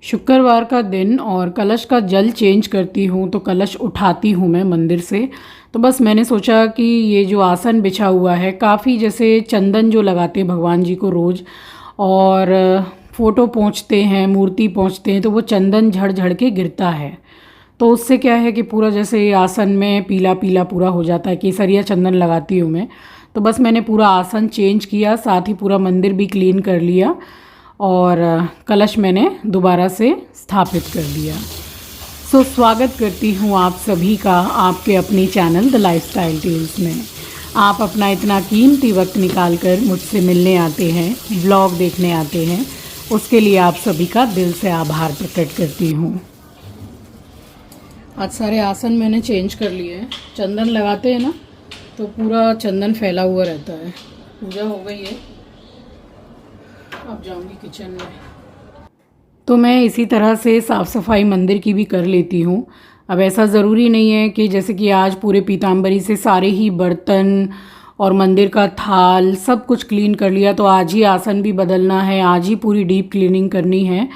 शुक्रवार का दिन और कलश का जल चेंज करती हूँ तो कलश उठाती हूँ मैं मंदिर से। तो बस मैंने सोचा कि ये जो आसन बिछा हुआ है, काफ़ी जैसे चंदन जो लगाते हैं भगवान जी को रोज़, और फ़ोटो पोंछते हैं, मूर्ति पोंछते हैं, तो वो चंदन झड़ झड़ के गिरता है। तो उससे क्या है कि पूरा जैसे आसन में पीला पीला पूरा हो जाता है। केसरिया चंदन लगाती हूँ मैं। तो बस मैंने पूरा आसन चेंज किया, साथ ही पूरा मंदिर भी क्लीन कर लिया और कलश मैंने दोबारा से स्थापित कर दिया। स्वागत करती हूँ आप सभी का आपके अपनी चैनल द लाइफस्टाइल टेल्स में। आप अपना इतना कीमती वक्त निकाल कर मुझसे मिलने आते हैं, ब्लॉग देखने आते हैं, उसके लिए आप सभी का दिल से आभार प्रकट करती हूँ। आज सारे आसन मैंने चेंज कर लिए हैं। चंदन लगाते हैं ना, तो पूरा चंदन फैला हुआ रहता है। पूजा हो गई है, अब जाऊंगी किचन में। तो मैं इसी तरह से साफ़ सफाई मंदिर की भी कर लेती हूँ। अब ऐसा ज़रूरी नहीं है कि जैसे कि आज पूरे पीताम्बरी से सारे ही बर्तन और मंदिर का थाल सब कुछ क्लीन कर लिया तो आज ही आसन भी बदलना है, आज ही पूरी डीप क्लीनिंग करनी है।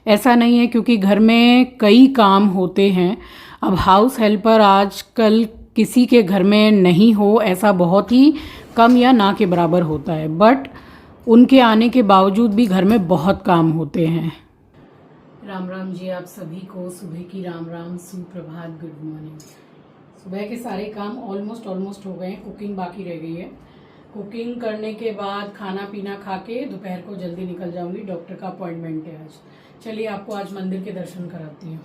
ऐसा नहीं है, क्योंकि घर में कई काम होते हैं। अब हाउस हेल्पर आजकल किसी के घर में नहीं हो, ऐसा बहुत ही कम या ना के बराबर होता है, बट उनके आने के बावजूद भी घर में बहुत काम होते हैं। राम राम जी आप सभी को, सुबह की राम राम, सुप्रभात, गुड मॉर्निंग। सुबह के सारे काम ऑलमोस्ट हो गए हैं, कुकिंग बाकी रह गई है। कुकिंग करने के बाद खाना पीना खा के दोपहर को जल्दी निकल जाऊंगी, डॉक्टर का अपॉइंटमेंट है आज। चलिए आपको आज मंदिर के दर्शन कराती हूँ।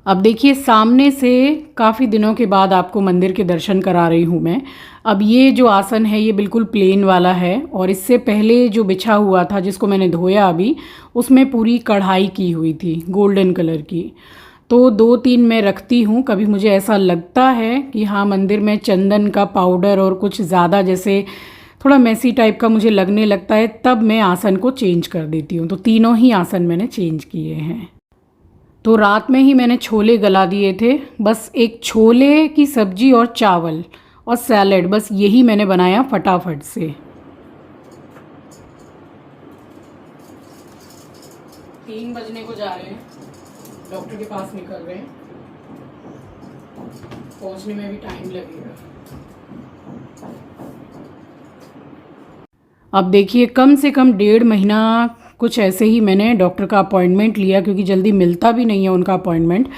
अब देखिए, सामने से काफ़ी दिनों के बाद आपको मंदिर के दर्शन करा रही हूँ मैं। अब ये जो आसन है ये बिल्कुल प्लेन वाला है, और इससे पहले जो बिछा हुआ था जिसको मैंने धोया अभी, उसमें पूरी कढ़ाई की हुई थी गोल्डन कलर की। तो 2-3 मैं रखती हूँ। कभी मुझे ऐसा लगता है कि हाँ मंदिर में चंदन का पाउडर और कुछ ज़्यादा जैसे थोड़ा मैसी टाइप का मुझे लगने लगता है, तब मैं आसन को चेंज कर देती हूँ। तो तीनों ही आसन मैंने चेंज किए हैं। तो रात में ही मैंने छोले गला दिए थे, बस एक छोले की सब्जी और चावल और सैलेड, बस यही मैंने बनाया फटाफट से। 3 बजने को जा रहे हैं, डॉक्टर के पास निकल रहे हैं, पहुंचने में भी टाइम लगेगा। अब देखिए, कम से कम 1.5 महीना कुछ ऐसे ही मैंने डॉक्टर का अपॉइंटमेंट लिया, क्योंकि जल्दी मिलता भी नहीं है उनका अपॉइंटमेंट,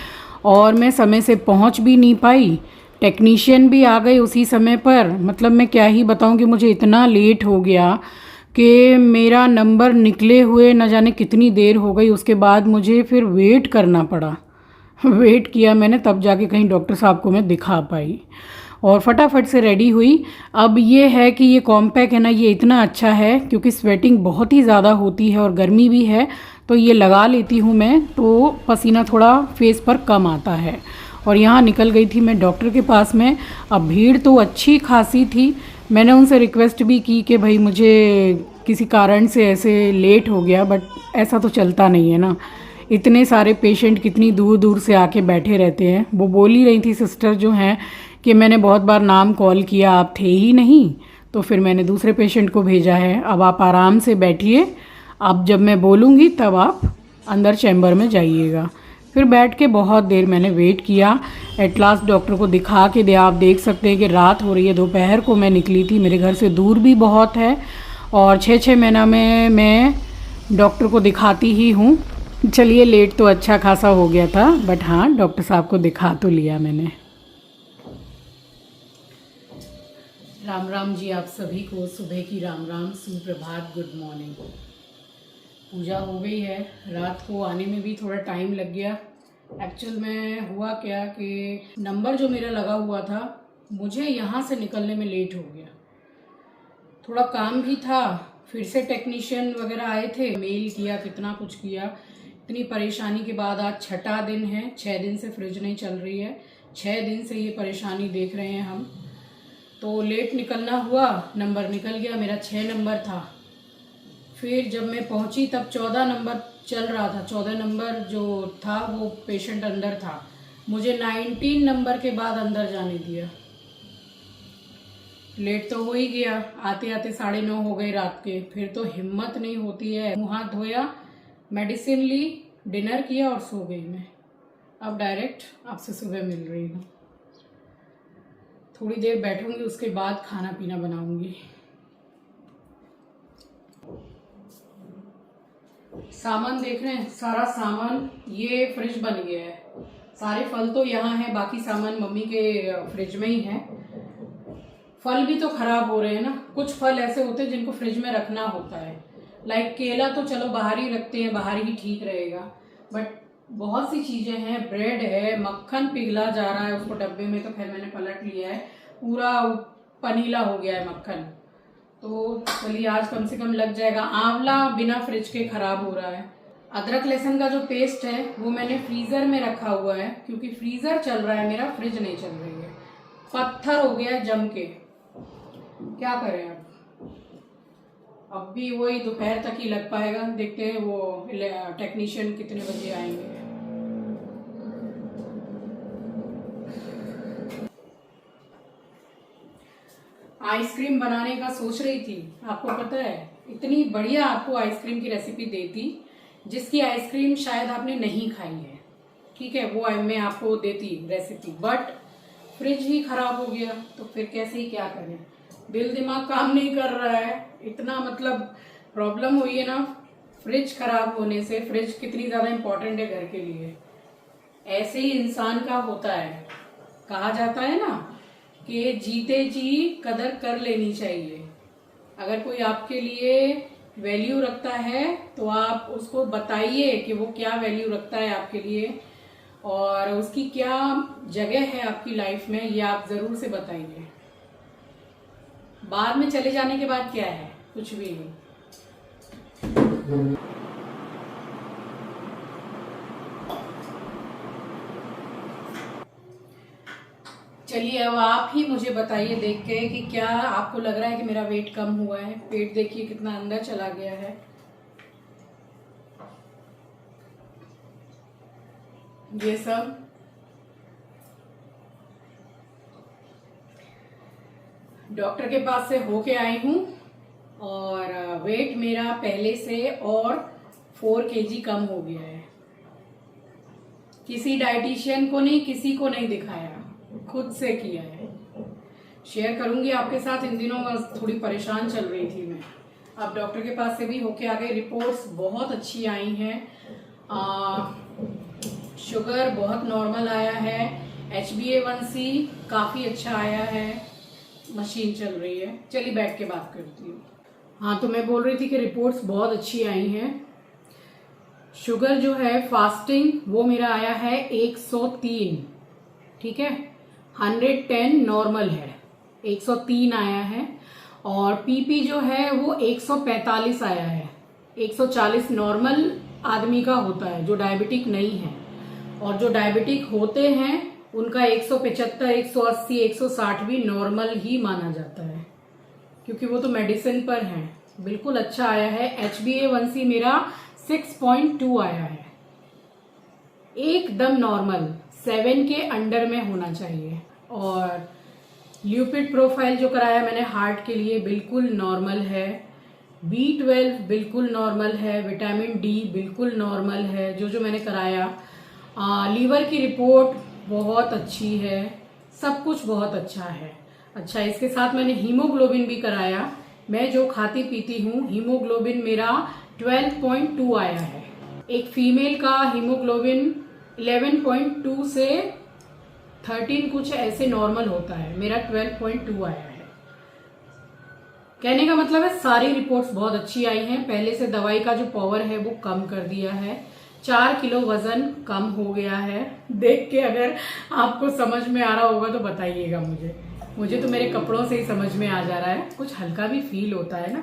और मैं समय से पहुंच भी नहीं पाई। टेक्नीशियन भी आ गए उसी समय पर। मतलब मैं क्या ही बताऊं कि मुझे इतना लेट हो गया कि मेरा नंबर निकले हुए न जाने कितनी देर हो गई। उसके बाद मुझे फिर वेट करना पड़ा। वेट किया मैंने, तब जाके कहीं डॉक्टर साहब को मैं दिखा पाई, और फटाफट से रेडी हुई। अब ये है कि ये कॉम्पैक्ट है ना, ये इतना अच्छा है क्योंकि स्वेटिंग बहुत ही ज़्यादा होती है और गर्मी भी है, तो ये लगा लेती हूँ मैं, तो पसीना थोड़ा फेस पर कम आता है। और यहाँ निकल गई थी मैं डॉक्टर के पास में। अब भीड़ तो अच्छी खासी थी। मैंने उनसे रिक्वेस्ट भी की कि भाई मुझे किसी कारण से ऐसे लेट हो गया, बट ऐसा तो चलता नहीं है ना, इतने सारे पेशेंट कितनी दूर दूर से आके बैठे रहते हैं। वो बोल ही रही थी सिस्टर जो हैं कि मैंने बहुत बार नाम कॉल किया, आप थे ही नहीं, तो फिर मैंने दूसरे पेशेंट को भेजा है। अब आप आराम से बैठिए, अब जब मैं बोलूँगी तब आप अंदर चैम्बर में जाइएगा। फिर बैठ के बहुत देर मैंने वेट किया। एट लास्ट डॉक्टर को दिखा के दे, आप देख सकते हैं कि रात हो रही है। दोपहर को मैं निकली थी, मेरे घर से दूर भी बहुत है, और 6-6 महीना में मैं डॉक्टर को दिखाती ही हूँ। चलिए, लेट तो अच्छा खासा हो गया था, बट हाँ डॉक्टर साहब को दिखा तो लिया मैंने। राम राम जी आप सभी को, सुबह की राम राम, सुप्रभात, गुड मॉर्निंग। पूजा हो गई है। रात को आने में भी थोड़ा टाइम लग गया। एक्चुअल में हुआ क्या कि नंबर जो मेरा लगा हुआ था, मुझे यहाँ से निकलने में लेट हो गया। थोड़ा काम भी था, फिर से टेक्नीशियन वगैरह आए थे, मेल किया, कितना कुछ किया। इतनी परेशानी के बाद आज 6ठा दिन है, 6 दिन से फ्रिज नहीं चल रही है, 6 दिन से ये परेशानी देख रहे हैं हम। तो लेट निकलना हुआ, नंबर निकल गया, मेरा 6 नंबर था। फिर जब मैं पहुंची तब 14 नंबर चल रहा था। 14 नंबर जो था वो पेशेंट अंदर था। मुझे 19 नंबर के बाद अंदर जाने दिया। लेट तो हो ही गया, आते आते 9:30 हो गए रात के। फिर तो हिम्मत नहीं होती है। मुँह हाथ धोया, मेडिसिन ली, डिनर किया और सो गई मैं। अब डायरेक्ट आपसे सुबह मिल रही हूँ। थोड़ी देर बैठूंगी, उसके बाद खाना पीना बनाऊंगी। सामान देख रहे हैं, सारा सामान ये फ्रिज बन गया है। सारे फल तो यहाँ है, बाकी सामान मम्मी के फ्रिज में ही है। फल भी तो खराब हो रहे हैं ना। कुछ फल ऐसे होते हैं जिनको फ्रिज में रखना होता है, लाइक केला तो चलो बाहर ही रखते हैं, बाहर ही ठीक रहेगा। बट बहुत सी चीजें हैं, ब्रेड है, मक्खन पिघला जा रहा है उसको डब्बे में, तो खैर मैंने पलट लिया है, पूरा पनीला हो गया है मक्खन। तो चलिए आज कम से कम लग जाएगा। आंवला बिना फ्रिज के खराब हो रहा है। अदरक लहसुन का जो पेस्ट है वो मैंने फ्रीजर में रखा हुआ है, क्योंकि फ्रीजर चल रहा है मेरा, फ्रिज नहीं चल रही है। पत्थर हो गया जम के, क्या करें अब भी वही दोपहर तक ही लग पाएगा। देखते हैं वो टेक्नीशियन कितने बजे आएंगे। आइसक्रीम बनाने का सोच रही थी, आपको पता है इतनी बढ़िया आपको आइसक्रीम की रेसिपी देती, जिसकी आइसक्रीम शायद आपने नहीं खाई है, ठीक है, वो मैं आपको देती रेसिपी, बट फ्रिज ही खराब हो गया, तो फिर कैसे ही क्या करें। दिल दिमाग काम नहीं कर रहा है, इतना मतलब प्रॉब्लम हुई है ना फ्रिज खराब होने से। फ्रिज कितनी ज्यादा इंपॉर्टेंट है घर के लिए। ऐसे ही इंसान का होता है, कहा जाता है ना कि जीते जी कदर कर लेनी चाहिए। अगर कोई आपके लिए वैल्यू रखता है तो आप उसको बताइए कि वो क्या वैल्यू रखता है आपके लिए, और उसकी क्या जगह है आपकी लाइफ में, ये आप जरूर से बताइए। बाद में चले जाने के बाद क्या है, कुछ भी नहीं। चलिए अब आप ही मुझे बताइए देख के कि क्या आपको लग रहा है कि मेरा वेट कम हुआ है। पेट देखिए कितना अंदर चला गया है। ये सब डॉक्टर के पास से होके आई हूँ, और वेट मेरा पहले से और 4 kg कम हो गया है। किसी डाइटिशियन को नहीं, किसी को नहीं दिखाया, खुद से किया है। शेयर करूंगी आपके साथ। इन दिनों थोड़ी परेशान चल रही थी मैं। अब डॉक्टर के पास से भी होके आ गई, रिपोर्ट्स बहुत अच्छी आई हैं। शुगर बहुत नॉर्मल आया है, HbA1c काफी अच्छा आया है, मशीन चल रही है। चलिए बैठ के बात करती हूँ। हाँ, तो मैं बोल रही थी कि रिपोर्ट्स बहुत अच्छी आई हैं। शुगर जो है फास्टिंग वो मेरा आया है 103, ठीक है, 110 नॉर्मल है, 103 आया है। और पीपी जो है वो 145 आया है। 140 नॉर्मल आदमी का होता है जो डायबिटिक नहीं है, और जो डायबिटिक होते हैं उनका 175, 180, 160 भी नॉर्मल ही माना जाता है, क्योंकि वो तो मेडिसिन पर हैं। बिल्कुल अच्छा आया है। HbA1c मेरा 6.2 आया है, एकदम नॉर्मल, 7 के अंडर में होना चाहिए। और लिपिड प्रोफाइल जो कराया मैंने हार्ट के लिए बिल्कुल नॉर्मल है। B12 बिल्कुल नॉर्मल है, विटामिन D बिल्कुल नॉर्मल है, जो मैंने कराया। लीवर की रिपोर्ट बहुत अच्छी है, सब कुछ बहुत अच्छा है। अच्छा, इसके साथ मैंने हीमोग्लोबिन भी कराया। मैं जो खाती पीती हूँ, हीमोग्लोबिन मेरा 12.2 आया है। एक फीमेल का हीमोग्लोबिन 11.2 से 13 कुछ ऐसे नॉर्मल होता है, मेरा 12.2 आया है। कहने का मतलब है सारी रिपोर्ट्स बहुत अच्छी आई हैं। पहले से दवाई का जो पावर है वो कम कर दिया है। 4 किलो वजन कम हो गया है। देख के अगर आपको समझ में आ रहा होगा तो बताइएगा मुझे तो मेरे कपड़ों से ही समझ में आ जा रहा है। कुछ हल्का भी फील होता है ना।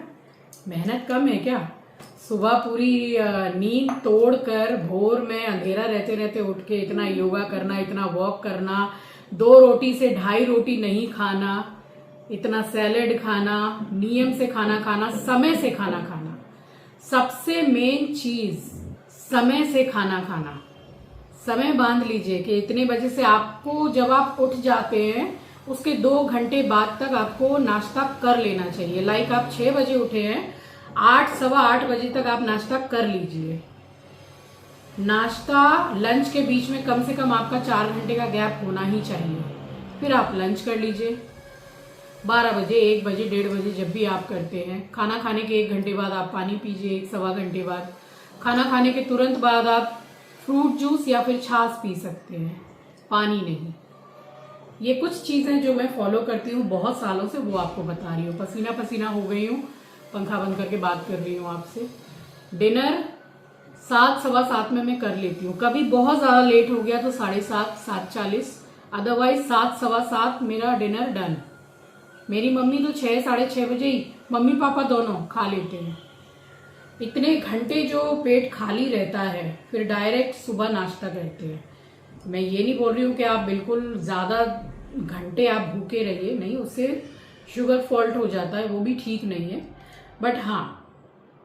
मेहनत कम है क्या? सुबह पूरी नींद तोड़ कर भोर में अंधेरा रहते रहते उठ के इतना योगा करना, इतना वॉक करना, 2 रोटी से 2.5 रोटी नहीं खाना, इतना सैलेड खाना, नियम से खाना खाना, समय से खाना खाना, सबसे मेन चीज समय से खाना खाना। समय बांध लीजिए कि इतने बजे से आपको, जब आप उठ जाते हैं उसके 2 घंटे बाद तक आपको नाश्ता कर लेना चाहिए। लाइक आप 6 बजे उठे हैं, 8, सवा 8 बजे तक आप नाश्ता कर लीजिए। नाश्ता लंच के बीच में कम से कम आपका 4 घंटे का गैप होना ही चाहिए। फिर आप लंच कर लीजिए 12 बजे, 1 बजे, 1:30 बजे, जब भी आप करते हैं। खाना खाने के 1 घंटे बाद आप पानी पीजिए, 1-1.25 घंटे बाद। खाना खाने के तुरंत बाद आप फ्रूट जूस या फिर छाछ पी सकते हैं, पानी नहीं। ये कुछ चीज़ें जो मैं फॉलो करती हूँ बहुत सालों से, वो आपको बता रही हूँ। पसीना पसीना हो गई हूँ, पंखा बंद करके बात कर रही हूँ आपसे। डिनर 7, 7:15 में मैं कर लेती हूँ। कभी बहुत ज़्यादा लेट हो गया तो 7:30, 7:40, अदरवाइज 7, 7:15 मेरा डिनर डन। मेरी मम्मी तो 6, 6:30 बजे ही, मम्मी पापा दोनों खा लेते हैं। इतने घंटे जो पेट खाली रहता है, फिर डायरेक्ट सुबह नाश्ता करते हैं। मैं ये नहीं बोल रही हूँ कि आप बिल्कुल ज़्यादा घंटे आप भूखे रहिए, नहीं, उससे शुगर फॉल्ट हो जाता है, वो भी ठीक नहीं है। बट हाँ,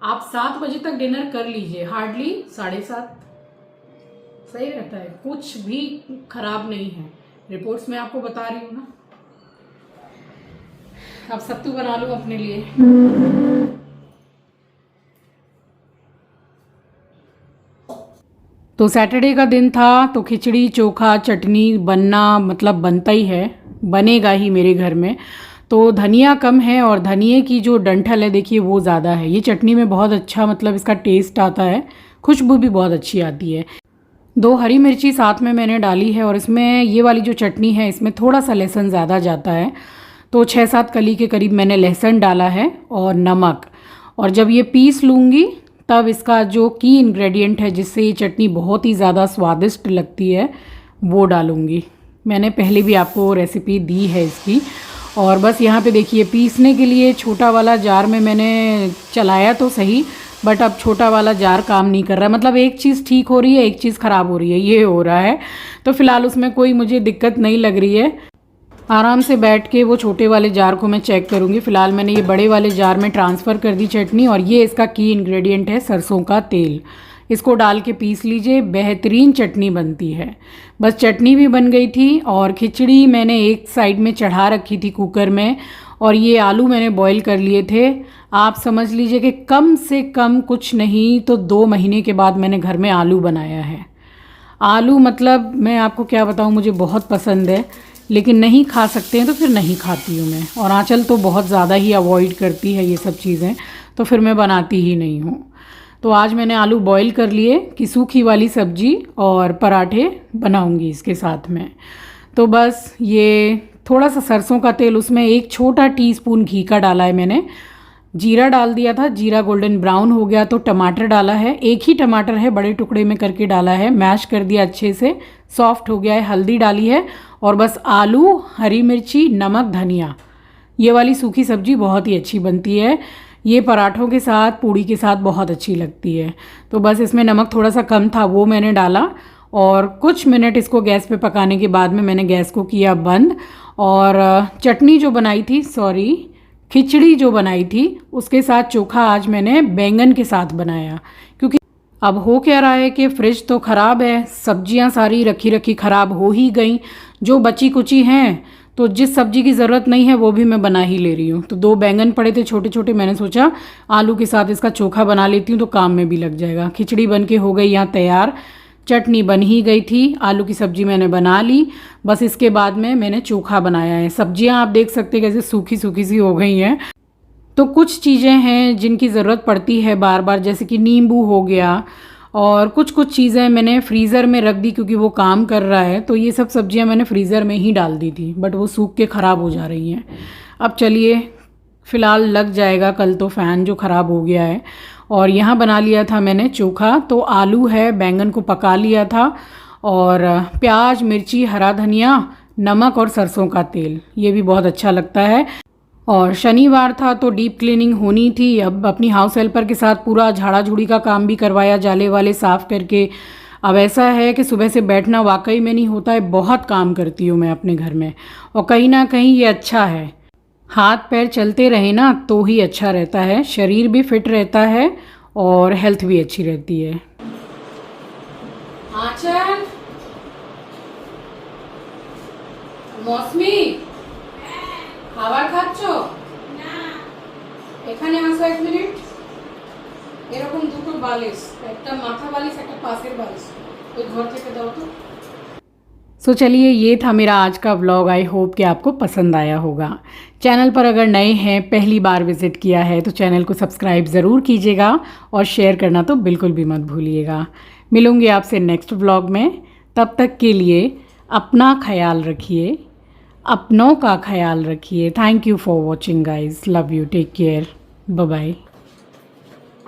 आप 7 बजे तक डिनर कर लीजिए, हार्डली 7:30 सही रहता है, कुछ भी खराब नहीं है। रिपोर्ट्स में आपको बता रही हूँ ना। अब सत्तू बना लूँ अपने लिए। तो सैटरडे का दिन था तो खिचड़ी चोखा चटनी बनना मतलब बनता ही है, बनेगा ही मेरे घर में। तो धनिया कम है और धनिए की जो डंठल है देखिए वो ज़्यादा है। ये चटनी में बहुत अच्छा मतलब इसका टेस्ट आता है, खुशबू भी बहुत अच्छी आती है। 2 हरी मिर्ची साथ में मैंने डाली है और इसमें ये वाली जो चटनी है इसमें थोड़ा सा लहसुन ज़्यादा जाता है, तो 6-7 कली के करीब मैंने लहसुन डाला है और नमक। और जब ये पीस लूँगी तब इसका जो की इंग्रेडिएंट है जिससे ये चटनी बहुत ही ज़्यादा स्वादिष्ट लगती है वो डालूँगी। मैंने पहले भी आपको रेसिपी दी है इसकी। और बस यहाँ पे देखिए पीसने के लिए छोटा वाला जार में मैंने चलाया तो सही, बट अब छोटा वाला जार काम नहीं कर रहा। मतलब एक चीज़ ठीक हो रही है, एक चीज़ ख़राब हो रही है, ये हो रहा है। तो फ़िलहाल उसमें कोई मुझे दिक्कत नहीं लग रही है। आराम से बैठ के वो छोटे वाले जार को मैं चेक करूँगी। फ़िलहाल मैंने ये बड़े वाले जार में ट्रांसफ़र कर दी चटनी। और ये इसका की इंग्रेडिएंट है सरसों का तेल। इसको डाल के पीस लीजिए, बेहतरीन चटनी बनती है। बस चटनी भी बन गई थी और खिचड़ी मैंने एक साइड में चढ़ा रखी थी कुकर में। और ये आलू मैंने बॉईल कर लिए थे। आप समझ लीजिए कि कम से कम कुछ नहीं तो 2 महीने के बाद मैंने घर में आलू बनाया है। आलू मतलब मैं आपको क्या बताऊँ, मुझे बहुत पसंद है, लेकिन नहीं खा सकते हैं तो फिर नहीं खाती हूँ मैं। और आंचल तो बहुत ज़्यादा ही अवॉइड करती है ये सब चीज़ें, तो फिर मैं बनाती ही नहीं हूँ। तो आज मैंने आलू बॉईल कर लिए कि सूखी वाली सब्जी और पराठे बनाऊँगी इसके साथ में। तो बस ये थोड़ा सा सरसों का तेल, उसमें 1 छोटा टीस्पून घी का डाला है मैंने। जीरा डाल दिया था, जीरा गोल्डन ब्राउन हो गया तो टमाटर डाला है, 1 ही टमाटर है, बड़े टुकड़े में करके डाला है, मैश कर दिया अच्छे से, सॉफ्ट हो गया है। हल्दी डाली है और बस आलू, हरी मिर्ची, नमक, धनिया। ये वाली सूखी सब्जी बहुत ही अच्छी बनती है। ये पराठों के साथ, पूड़ी के साथ बहुत अच्छी लगती है। तो बस इसमें नमक थोड़ा सा कम था, वो मैंने डाला। और कुछ मिनट इसको गैस पे पकाने के बाद में मैंने गैस को किया बंद। और चटनी जो बनाई थी, खिचड़ी जो बनाई थी उसके साथ चोखा आज मैंने बैंगन के साथ बनाया। क्योंकि अब हो क्या रहा है कि फ्रिज तो ख़राब है, सब्जियां सारी रखी रखी ख़राब हो ही गई। जो बची कुची हैं तो जिस सब्जी की ज़रूरत नहीं है वो भी मैं बना ही ले रही हूँ। तो 2 बैंगन पड़े थे छोटे छोटे, मैंने सोचा आलू के साथ इसका चोखा बना लेती हूँ तो काम में भी लग जाएगा। खिचड़ी बन के हो गई यहाँ तैयार, चटनी बन ही गई थी, आलू की सब्ज़ी मैंने बना ली। बस इसके बाद में मैंने चोखा बनाया है। सब्जियां आप देख सकते हैं कैसे सूखी सूखी सी हो गई हैं। तो कुछ चीज़ें हैं जिनकी ज़रूरत पड़ती है बार बार, जैसे कि नींबू हो गया, और कुछ चीज़ें मैंने फ्रीज़र में रख दी क्योंकि वो काम कर रहा है। तो ये सब सब्जियां मैंने फ्रीज़र में ही डाल दी थी, बट वो सूख के ख़राब हो जा रही हैं। अब चलिए, फ़िलहाल लग जाएगा, कल तो फ़ैन जो ख़राब हो गया है। और यहाँ बना लिया था मैंने चोखा। तो आलू है, बैंगन को पका लिया था, और प्याज, मिर्ची, हरा धनिया, नमक और सरसों का तेल, ये भी बहुत अच्छा लगता है। और शनिवार था तो डीप क्लीनिंग होनी थी। अब अपनी हाउस हेल्पर के साथ पूरा झाड़ा झूड़ी का काम भी करवाया, जाले वाले साफ़ करके। अब ऐसा है कि सुबह से बैठना वाकई में नहीं होता है, बहुत काम करती हूँ मैं अपने घर में। और कहीं ना कहीं ये अच्छा है, हाथ पैर चलते रहे ना तो ही अच्छा रहता है, शरीर भी फिट रहता है और हेल्थ भी अच्छी रहती है। आंचल, मौसमी খাবার খাচ্ছো না? এখানে আসো 1 মিনিট। এরকম দুটো বালিশ, একটা মাথা বালিশ একটা পাশের বালিশ, ওই ঘর থেকে দাও তো। सो चलिए ये था मेरा आज का व्लॉग। आई होप कि आपको पसंद आया होगा। चैनल पर अगर नए हैं, पहली बार विज़िट किया है तो चैनल को सब्सक्राइब ज़रूर कीजिएगा और शेयर करना तो बिल्कुल भी मत भूलिएगा। मिलूँगी आपसे नेक्स्ट व्लॉग में, तब तक के लिए अपना ख्याल रखिए, अपनों का ख्याल रखिए। Thank you for watching guys, love you, take care, bye bye.